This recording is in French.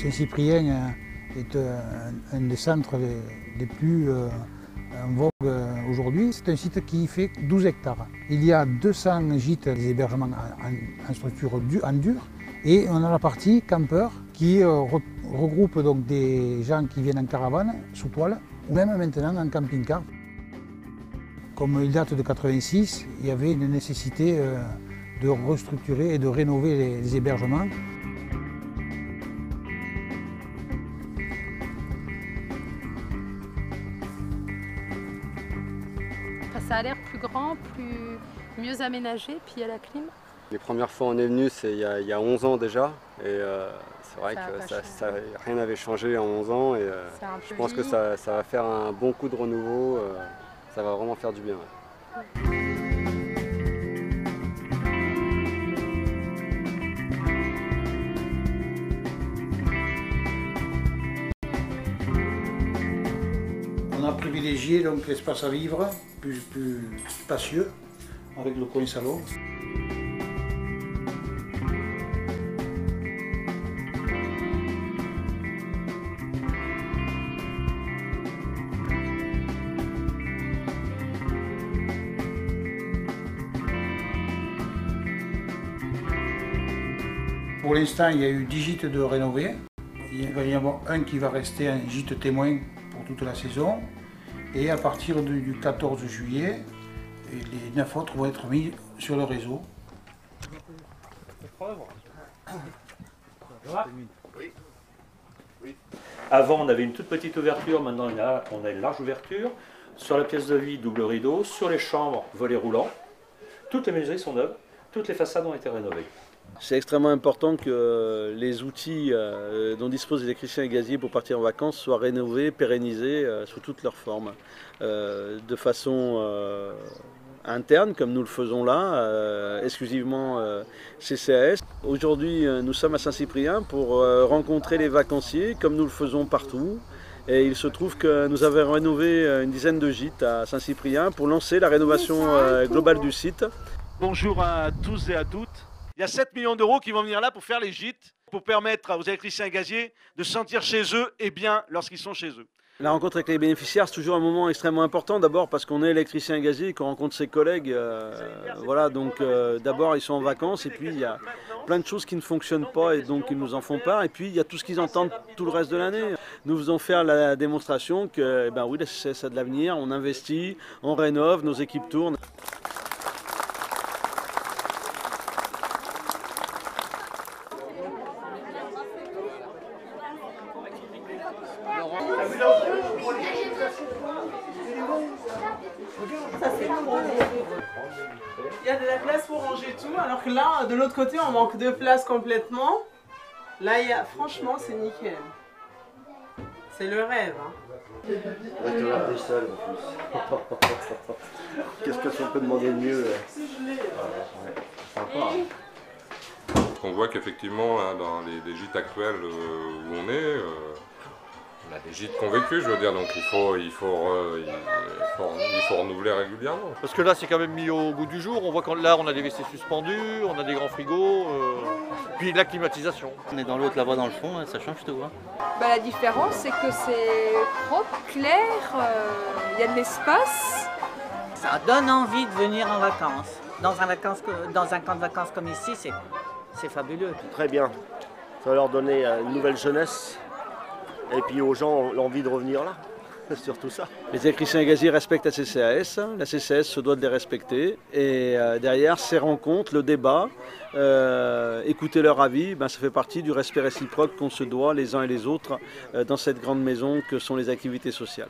Saint-Cyprien est un des centres les plus en vogue aujourd'hui. C'est un site qui fait 12 hectares. Il y a 200 gîtes, des hébergements en structure en dur, et on a la partie campeur qui regroupe donc des gens qui viennent en caravane, sous toile, ou même maintenant en camping-car. Comme il date de 86, il y avait une nécessité de restructurer et de rénover les hébergements. Ça a l'air plus grand, mieux aménagé, puis il y a la clim. Les premières fois on est venu, c'est il y a 11 ans déjà, et c'est vrai que rien n'avait changé en 11 ans, et je pense que ça va faire un bon coup de renouveau, ça va vraiment faire du bien. Ouais. On a privilégié donc l'espace à vivre, plus spacieux, avec le coin salon. Pour l'instant, il y a eu 10 gîtes de rénovés. Il va y en avoir un qui va rester un gîte témoin pour toute la saison. Et à partir du 14 juillet, les 9 autres vont être mis sur le réseau. Avant, on avait une toute petite ouverture, maintenant on a une large ouverture. Sur la pièce de vie, double rideau. Sur les chambres, volets roulants. Toutes les menuiseries sont neuves, toutes les façades ont été rénovées. C'est extrêmement important que les outils dont disposent les électriciens et gaziers pour partir en vacances soient rénovés, pérennisés sous toutes leurs formes. De façon interne, comme nous le faisons là, exclusivement CCAS. Aujourd'hui, nous sommes à Saint-Cyprien pour rencontrer les vacanciers, comme nous le faisons partout. Et il se trouve que nous avons rénové une dizaine de gîtes à Saint-Cyprien pour lancer la rénovation globale du site. Bonjour à tous et à toutes. Il y a 7 millions d'euros qui vont venir là pour faire les gîtes, pour permettre aux électriciens gaziers de se sentir chez eux et bien lorsqu'ils sont chez eux. La rencontre avec les bénéficiaires, c'est toujours un moment extrêmement important. D'abord parce qu'on est électricien gazier et qu'on rencontre ses collègues. Voilà, donc d'abord ils sont en vacances et puis il y a plein de choses qui ne fonctionnent pas et donc ils nous en font part. Et puis il y a tout ce qu'ils entendent tout le reste de l'année. Nous faisons faire la démonstration que oui, la CCAS a de l'avenir, on investit, on rénove, nos équipes tournent. Il y a de la place pour ranger tout, alors que là, de l'autre côté, on manque de place complètement. Là, franchement, c'est nickel. C'est le rêve. Hein. Qu'est-ce que on peut demander de mieux? Sympa. On voit qu'effectivement, hein, dans les gîtes actuels où on est, on a des gîtes convaincus, je veux dire, donc il faut renouveler régulièrement. Parce que là, c'est quand même mis au goût du jour. On voit qu'on là, on a des WC suspendus, on a des grands frigos, puis la climatisation. On est dans l'autre là-bas dans le fond, ça change tout. Hein. La différence, c'est que c'est propre, clair, il y a de l'espace. Ça donne envie de venir en vacances. Dans un camp de vacances comme ici, c'est fabuleux. Très bien. Ça va leur donner une nouvelle jeunesse. Et puis aux gens l'envie de revenir là, c'est surtout ça. Les électriciens et gaziers respectent la CCAS se doit de les respecter. Et derrière ces rencontres, le débat, écouter leur avis, ça fait partie du respect réciproque qu'on se doit les uns et les autres dans cette grande maison que sont les activités sociales.